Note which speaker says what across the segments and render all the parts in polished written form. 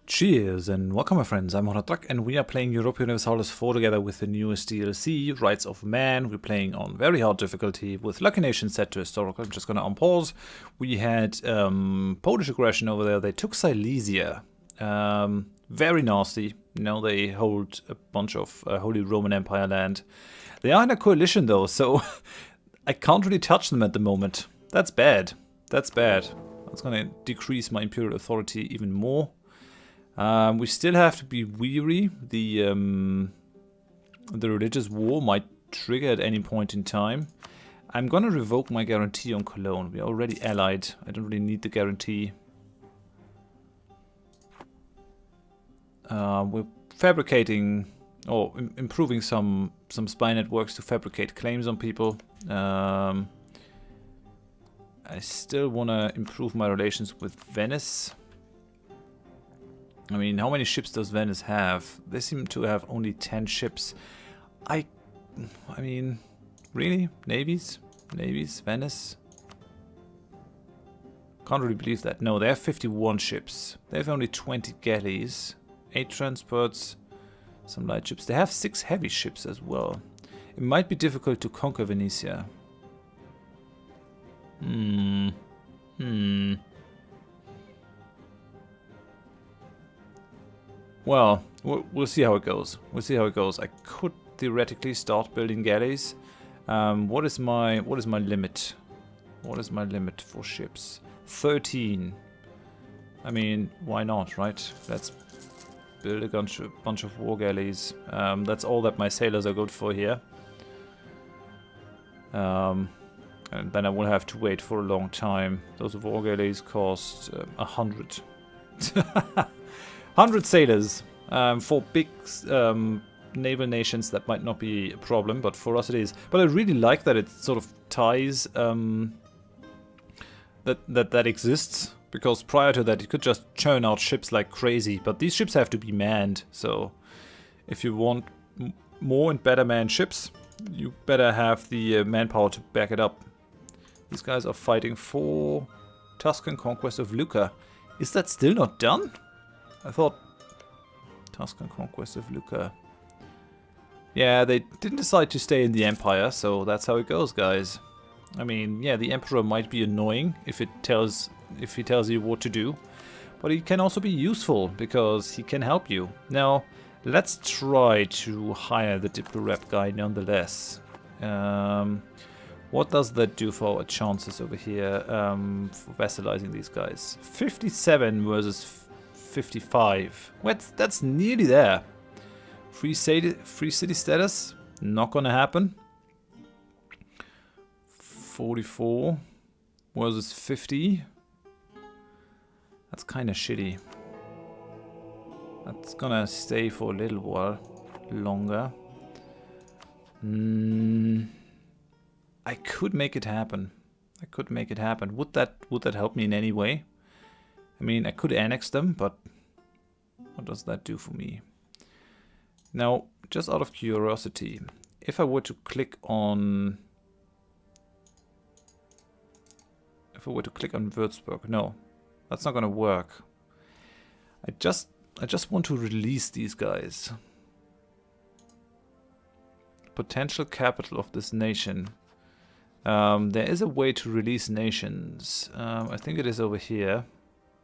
Speaker 1: Cheers and welcome my friends, I'm Horath and we are playing Europa Universalis IV together with the newest DLC, Rights of Man. We're playing on very hard difficulty with Lucky Nation set to historical. I'm just gonna unpause. We had Polish aggression over there. They took Silesia. Very nasty. You know, they hold a bunch of Holy Roman Empire land. They are in a coalition though, so I can't really touch them at the moment. That's bad. That's bad. That's gonna decrease my imperial authority even more. We still have to be wary. The religious war might trigger at any point in time. I'm gonna revoke my guarantee on Cologne. We're already allied. I don't really need the guarantee. We're fabricating or improving some spy networks to fabricate claims on people. I still wanna improve my relations with Venice. I mean, how many ships does Venice have? They seem to have only 10 ships. I mean, really? Navies? Navies? Venice? Can't really believe that. No, they have 51 ships. They have only 20 galleys, 8 transports, some light ships. They have 6 heavy ships as well. It might be difficult to conquer Venetia. Well, we'll see how it goes. We'll see how it goes. I could theoretically start building galleys. What is my limit? What is my limit for ships? 13. I mean, why not, right? Let's build a bunch of war galleys. That's all that my sailors are good for here. And then I will have to wait for a long time. Those war galleys cost 100. 100 sailors. For big naval nations that might not be a problem, but for us it is. But I really like that it sort of ties that exists, because prior to that you could just churn out ships like crazy, but these ships have to be manned. So if you want more and better manned ships, you better have the manpower to back it up. These guys are fighting for Tuscan conquest of Lucca. Is that still not done? I thought Tuscan conquest of Lucca. Yeah, they didn't decide to stay in the empire, so that's how it goes, guys. I mean, yeah, the emperor might be annoying if he tells you what to do, but he can also be useful because he can help you. Now, let's try to hire the Diplorep guy nonetheless. What does that do for our chances over here for vassalizing these guys? 57 versus 55. That's nearly there. Free city status, not gonna happen. 44 versus 50. That's kind of shitty. That's gonna stay for a little while longer. I could make it happen. I could make it happen. Would that help me in any way? I mean, I could annex them, but what does that do for me? Now, just out of curiosity, if I were to click on Würzburg, no, that's not gonna work. I just want to release these guys. Potential capital of this nation. There is a way to release nations. I think it is over here.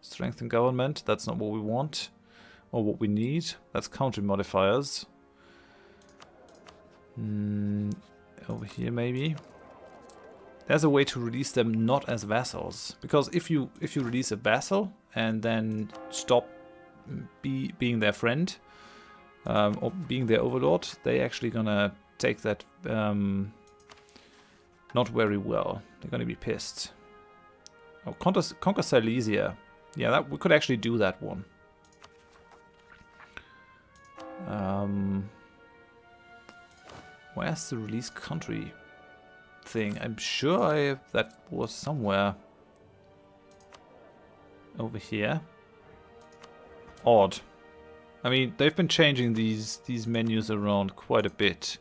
Speaker 1: Strengthen government, that's not what we want. Or what we need. That's country modifiers. Over here maybe. There's a way to release them not as vassals. Because if you release a vassal and then stop being their friend, or being their overlord, they actually gonna take that not very well. They're gonna be pissed. Oh, conquer Silesia. Yeah, we could actually do that one. Where's the release country thing? I'm sure that was somewhere over here. Odd. I mean, they've been changing these menus around quite a bit.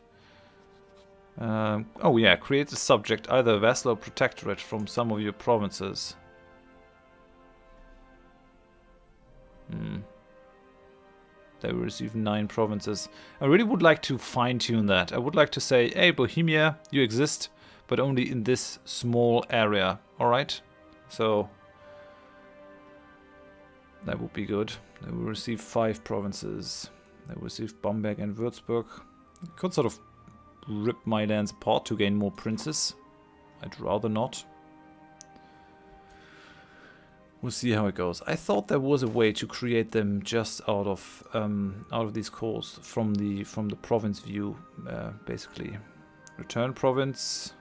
Speaker 1: Oh yeah, create a subject, either a vassal or protectorate from some of your provinces. They will receive 9 provinces. I really would like to fine-tune that. I would like to say, hey, Bohemia, you exist, but only in this small area. Alright? So, that would be good. They will receive 5 provinces. They will receive Bamberg and Würzburg. I could sort of rip my lands apart to gain more princes. I'd rather not. We'll see how it goes. I thought there was a way to create them just out of these cores from the province view, basically. Return province.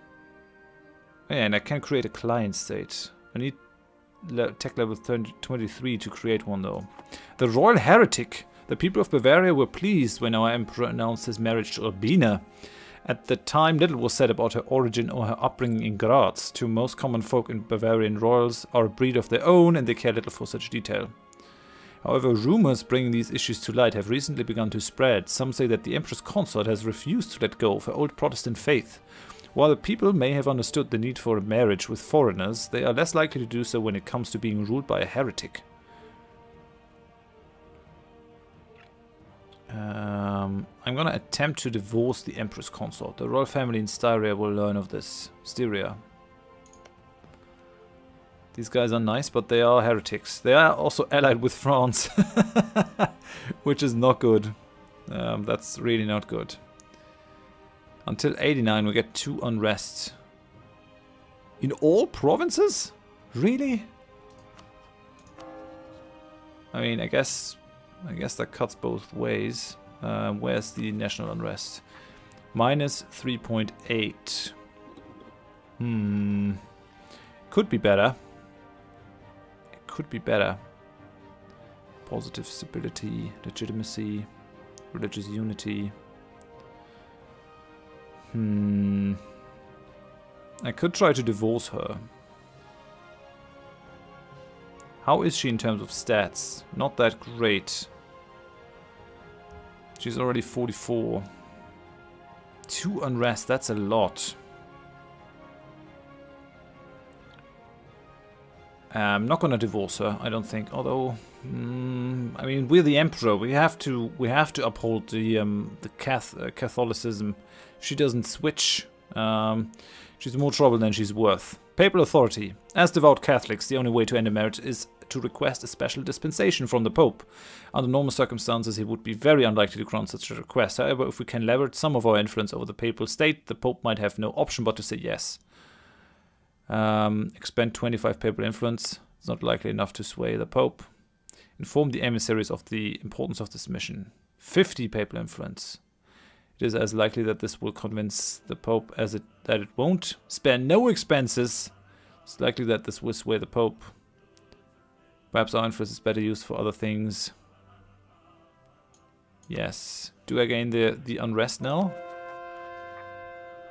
Speaker 1: Yeah, and I can create a client state. I need tech level 23 to create one though. The Royal Heretic. The people of Bavaria were pleased when our emperor announced his marriage to Urbina. At the time, little was said about her origin or her upbringing in Graz. To most common folk in Bavarian royals are a breed of their own and they care little for such detail. However, rumors bringing these issues to light have recently begun to spread. Some say that the empress consort has refused to let go of her old Protestant faith. While the people may have understood the need for a marriage with foreigners, they are less likely to do so when it comes to being ruled by a heretic. I'm gonna attempt to divorce the Empress Consort. The royal family in Styria will learn of this. Styria. These guys are nice, but they are heretics. They are also allied with France. Which is not good. That's really not good. Until 89 we get 2 unrest. In all provinces? Really? I mean, I guess that cuts both ways. Where's the national unrest? Minus 3.8. Could be better. It could be better. Positive stability, legitimacy, religious unity. I could try to divorce her. How is she in terms of stats? Not that great. She's already 44. 2 unrest, that's a lot. I'm not gonna divorce her, I don't think. Although, I mean, we're the emperor. We have to uphold the Catholicism. If she doesn't switch, she's more trouble than she's worth. Papal authority. As devout Catholics, the only way to end a marriage is to request a special dispensation from the Pope. Under normal circumstances, he would be very unlikely to grant such a request. However, if we can leverage some of our influence over the papal state, the Pope might have no option but to say yes. Expend 25 papal influence. It's not likely enough to sway the Pope. Inform the emissaries of the importance of this mission. 50 papal influence. It is as likely that this will convince the Pope as that it won't. Spare no expenses. It's likely that this will sway the Pope. Perhaps our influence is better used for other things. Yes. Do I gain the unrest now?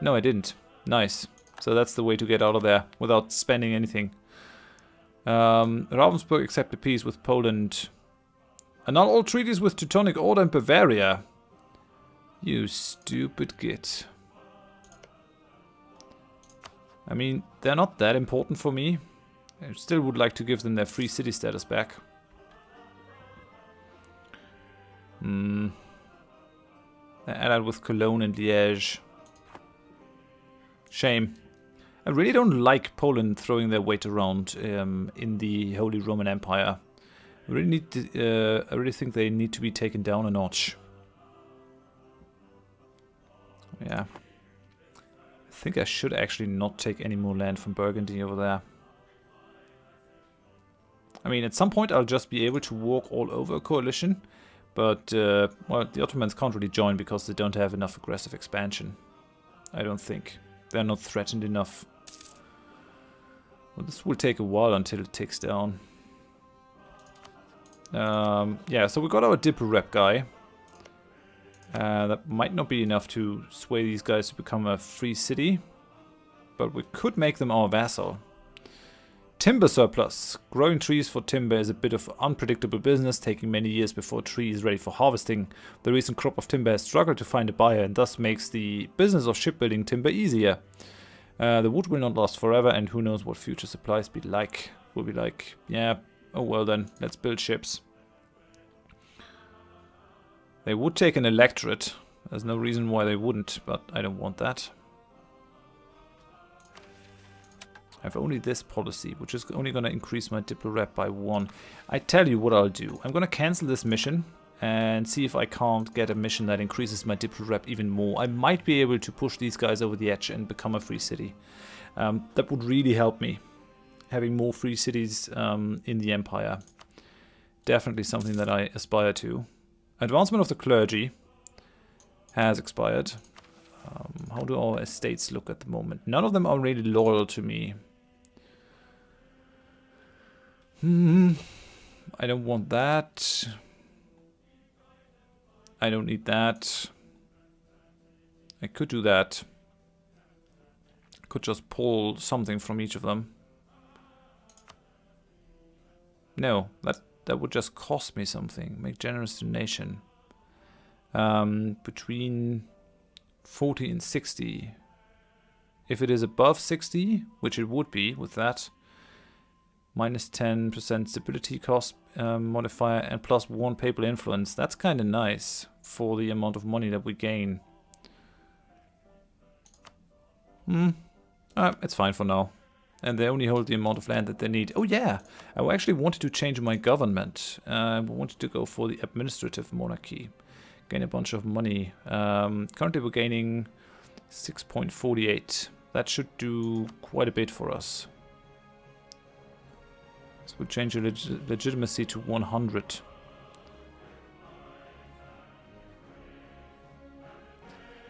Speaker 1: No, I didn't. Nice. So that's the way to get out of there without spending anything. Ravensburg accept a peace with Poland. Annul all treaties with Teutonic Order and Bavaria. You stupid git. I mean, they're not that important for me. I still would like to give them their free city status back. They're allied with Cologne and Liège. Shame. I really don't like Poland throwing their weight around in the Holy Roman Empire. I really think they need to be taken down a notch. Yeah. I think I should actually not take any more land from Burgundy over there. I mean, at some point I'll just be able to walk all over a coalition. But, well, the Ottomans can't really join because they don't have enough aggressive expansion. I don't think. They're not threatened enough. Well, this will take a while until it ticks down. Yeah, so we got our Dipper rep guy. That might not be enough to sway these guys to become a free city. But we could make them our vassal. Timber surplus. Growing trees for timber is a bit of unpredictable business, taking many years before a tree is ready for harvesting. The recent crop of timber has struggled to find a buyer and thus makes the business of shipbuilding timber easier. The wood will not last forever, and who knows what future supplies will be like. Yeah, oh well then, let's build ships. They would take an electorate. There's no reason why they wouldn't, but I don't want that. I have only this policy, which is only going to increase my Diplo rep by 1. I tell you what I'll do. I'm going to cancel this mission and see if I can't get a mission that increases my Diplo rep even more. I might be able to push these guys over the edge and become a free city. That would really help me. Having more free cities in the Empire. Definitely something that I aspire to. Advancement of the clergy has expired. How do our estates look at the moment? None of them are really loyal to me. I don't want that. I don't need that. I could do that. Could just pull something from each of them. No, that would just cost me something. Make generous donation. Between 40 and 60. If it is above 60, which it would be with that, minus 10% stability cost modifier and plus 1 papal influence. That's kind of nice for the amount of money that we gain. It's fine for now. And they only hold the amount of land that they need. Oh yeah, I actually wanted to change my government. I wanted to go for the administrative monarchy. Gain a bunch of money. Currently we're gaining 6.48. That should do quite a bit for us. So we'll change your legitimacy to 100.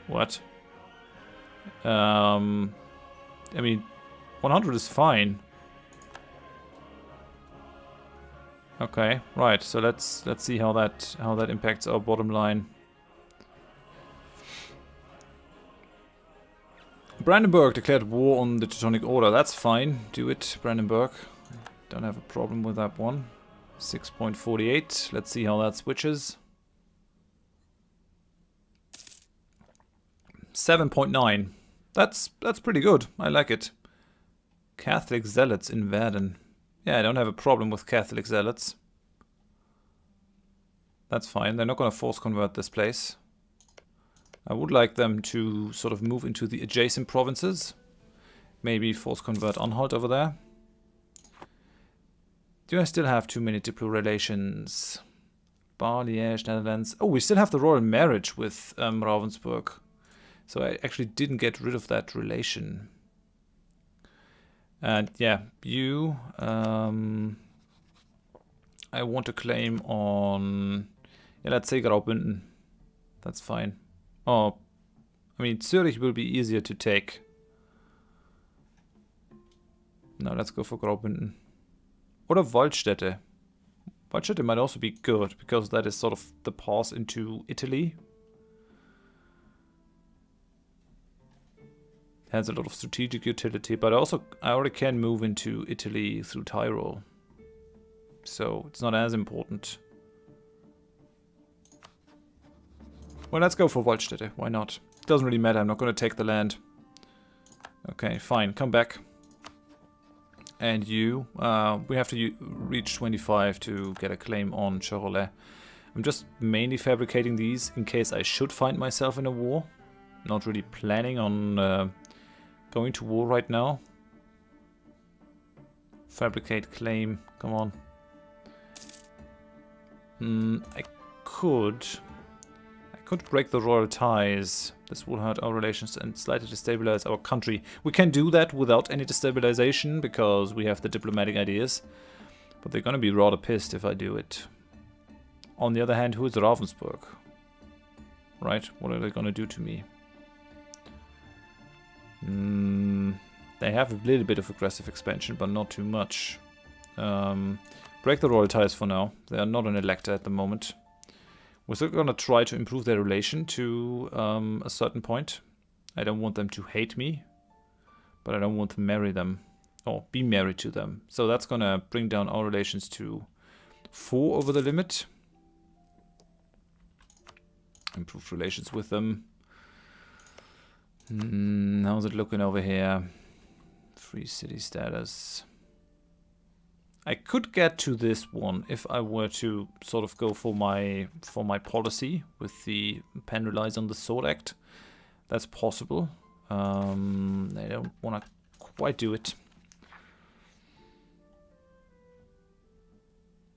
Speaker 1: What? I mean, 100 is fine. Okay, right. So let's see how that impacts our bottom line. Brandenburg declared war on the Teutonic Order. That's fine. Do it, Brandenburg. Don't have a problem with that one. 6.48. Let's see how that switches. 7.9. That's pretty good. I like it. Catholic zealots in Verden. Yeah, I don't have a problem with Catholic zealots. That's fine. They're not going to force convert this place. I would like them to sort of move into the adjacent provinces. Maybe force convert Anhalt over there. Do I still have too many Diplo relations? Bar, Liège, Netherlands. Oh, we still have the royal marriage with Ravensburg. So I actually didn't get rid of that relation. And yeah, you... I want to claim on... Yeah, let's say Graubünden. That's fine. Oh, I mean, Zurich will be easier to take. No, let's go for Graubünden. Or Waldstätte. Waldstätte might also be good, because that is sort of the pass into Italy. Has a lot of strategic utility, but I already can move into Italy through Tyrol. So it's not as important. Well, let's go for Waldstätte. Why not? Doesn't really matter. I'm not going to take the land. Okay, fine. Come back. And you. We have to reach 25 to get a claim on Charolais. I'm just mainly fabricating these in case I should find myself in a war. Not really planning on going to war right now. Fabricate claim. Come on. I could break the royal ties. This will hurt our relations and slightly destabilize our country. We can do that without any destabilization because we have the diplomatic ideas. But they're gonna be rather pissed if I do it. On the other hand, who is Ravensburg? Right? What are they gonna do to me? They have a little bit of aggressive expansion, but not too much. Break the royal ties for now. They are not an elector at the moment. We're still gonna try to improve their relation to a certain point. I don't want them to hate me, but I don't want to marry them or be married to them. So that's gonna bring down our relations to 4 over the limit. Improve relations with them. How's it looking over here? Free city status. I could get to this one if I were to sort of go for my policy with the pen relies on the sword act. That's possible. I don't want to quite do it.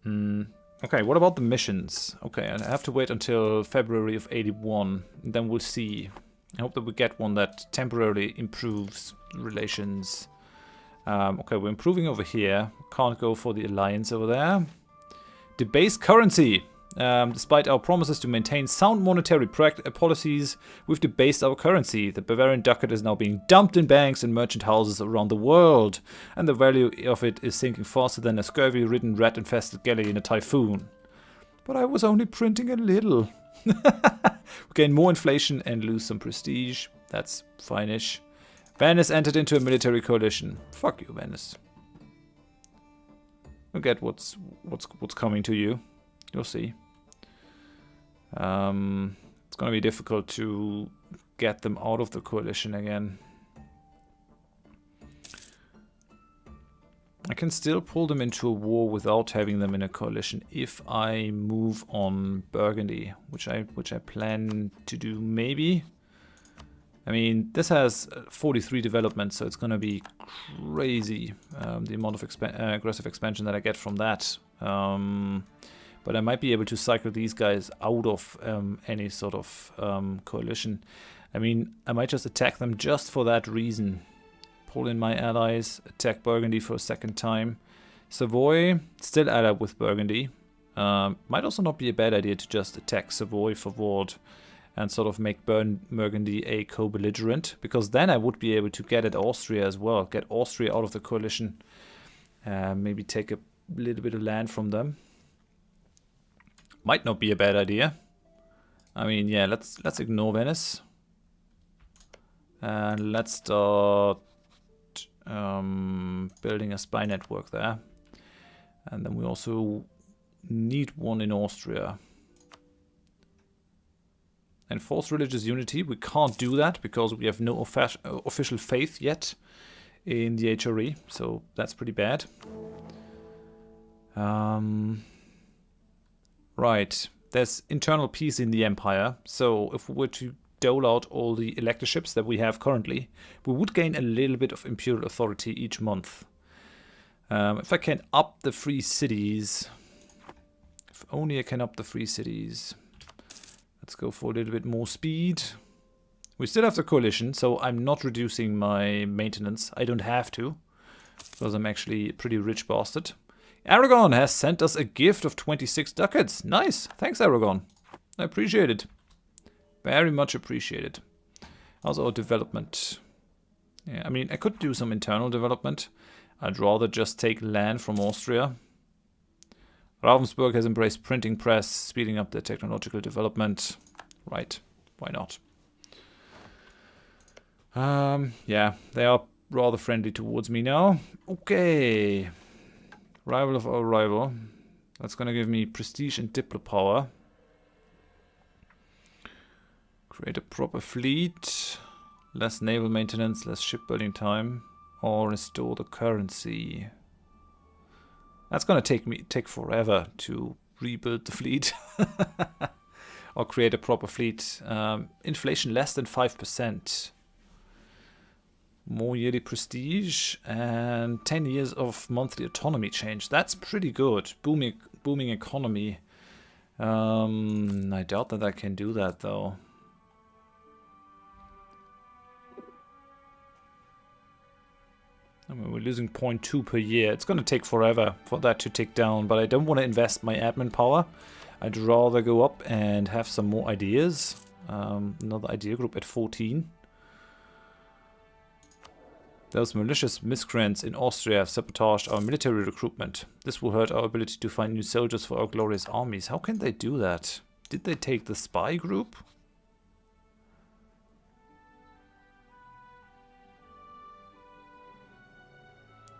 Speaker 1: Okay, what about the missions? Okay, I have to wait until February of 81, and then we'll see. I hope that we get one that temporarily improves relations. Okay, we're improving over here. Can't go for the alliance over there. Debased currency. Despite our promises to maintain sound monetary policies, we've debased our currency. The Bavarian ducat is now being dumped in banks and merchant houses around the world, and the value of it is sinking faster than a scurvy-ridden, rat-infested galley in a typhoon. But I was only printing a little. We gain more inflation and lose some prestige. That's fine-ish. Venice entered into a military coalition. Fuck you, Venice. You'll get what's coming to you. You'll see. It's going to be difficult to get them out of the coalition again. I can still pull them into a war without having them in a coalition if I move on Burgundy, which I plan to do maybe. I mean, this has 43 developments, so it's going to be crazy, the amount of aggressive expansion that I get from that. But I might be able to cycle these guys out of any sort of coalition. I mean, I might just attack them just for that reason. Pull in my allies, attack Burgundy for a second time. Savoy, still allied with Burgundy. Might also not be a bad idea to just attack Savoy forward and sort of make Burgundy a co-belligerent, because then I would be able to get at Austria as well, get Austria out of the coalition, maybe take a little bit of land from them. Might not be a bad idea. I mean, yeah, let's ignore Venice. And let's start building a spy network there. And then we also need one in Austria. Enforce religious unity. We can't do that because we have no official faith yet in the HRE. So that's pretty bad. Right, there's internal peace in the empire, so if we were to dole out all the electorships that we have currently, we would gain a little bit of imperial authority each month. If I can up the free cities, if only I can up the free cities. Let's go for a little bit more speed. We still have the coalition, so I'm not reducing my maintenance. I don't have to, because I'm actually a pretty rich bastard. Aragon has sent us a gift of 26 ducats. Nice. Thanks, Aragon. I appreciate it. Very much appreciated. Also, development. Yeah, I mean, I could do some internal development. I'd rather just take land from Austria. Ravensburg has embraced printing press, speeding up their technological development. Right. Why not? Yeah, they are rather friendly towards me now. Okay. Rival of our rival. That's gonna give me prestige and diplo power. Create a proper fleet. Less naval maintenance, less shipbuilding time. Or restore the currency. That's gonna take forever to rebuild the fleet. Or create a proper fleet. Inflation less than 5%. More yearly prestige and 10 years of monthly autonomy change. That's pretty good. Booming economy. I doubt that I can do that though. I mean, we're losing 0.2 per year. It's going to take forever for that to tick down, but I don't want to invest my admin power. I'd rather go up and have some more ideas. Another idea group at 14. Those malicious miscreants in Austria have sabotaged our military recruitment. This will hurt our ability to find new soldiers for our glorious armies. How can they do that? Did they take the spy group?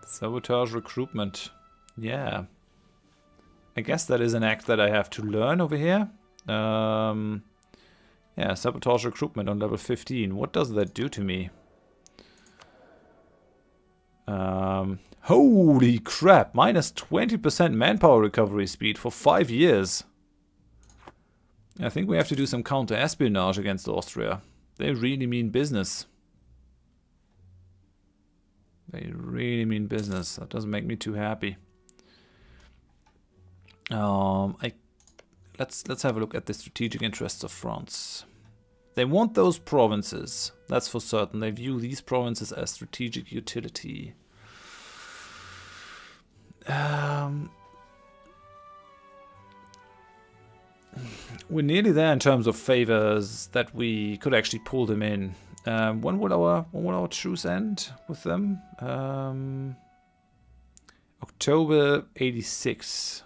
Speaker 1: Sabotage recruitment. Yeah. I guess that is an act that I have to learn over here. Yeah, sabotage recruitment on level 15. What does that do to me? Holy crap, minus 20% manpower recovery speed for 5 years. I think we have to do some counter-espionage against Austria. They really mean business. They really mean business. That doesn't make me too happy. Let's have a look at the strategic interests of France. They want those provinces, that's for certain. They view these provinces as strategic utility. We're nearly there in terms of favors that we could actually pull them in. When will our truce end with them? October 86.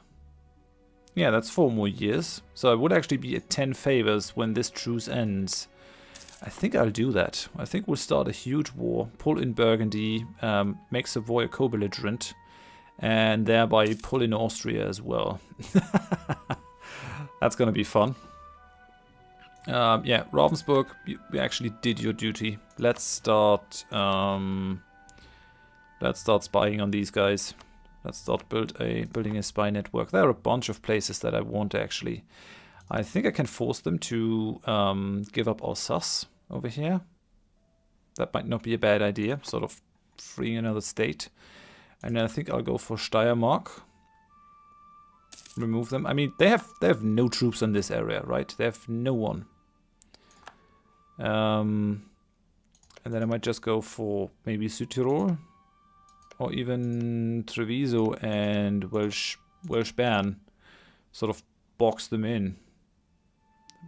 Speaker 1: Yeah, that's 4 more years. So it would actually be at 10 favors when this truce ends. I think I'll do that. I think we'll start a huge war, pull in Burgundy, make Savoy a co-belligerent, and thereby pull in Austria as well. That's gonna be fun. Yeah, Ravensburg, you actually did your duty. Let's start spying on these guys. Let's start building a spy network. There are a bunch of places that I want actually. I think I can force them to give up Alsace over here. That might not be a bad idea, sort of freeing another state. And then I think I'll go for Steiermark. Remove them. I mean, they have no troops in this area, right? They have no one. And then I might just go for maybe Südtirol. Or even Treviso and Welsh Bern. Sort of box them in.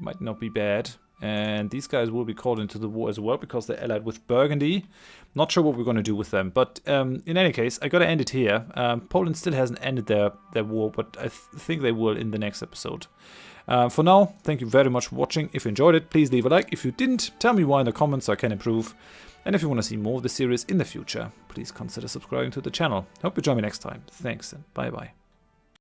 Speaker 1: Might not be bad. And these guys will be called into the war as well because they're allied with Burgundy. Not sure what we're going to do with them. But in any case, I got to end it here. Poland still hasn't ended their war, but I think they will in the next episode. For now, thank you very much for watching. If you enjoyed it, please leave a like. If you didn't, tell me why in the comments so I can improve. And if you want to see more of the series in the future, please consider subscribing to the channel. Hope you join me next time. Thanks and bye-bye.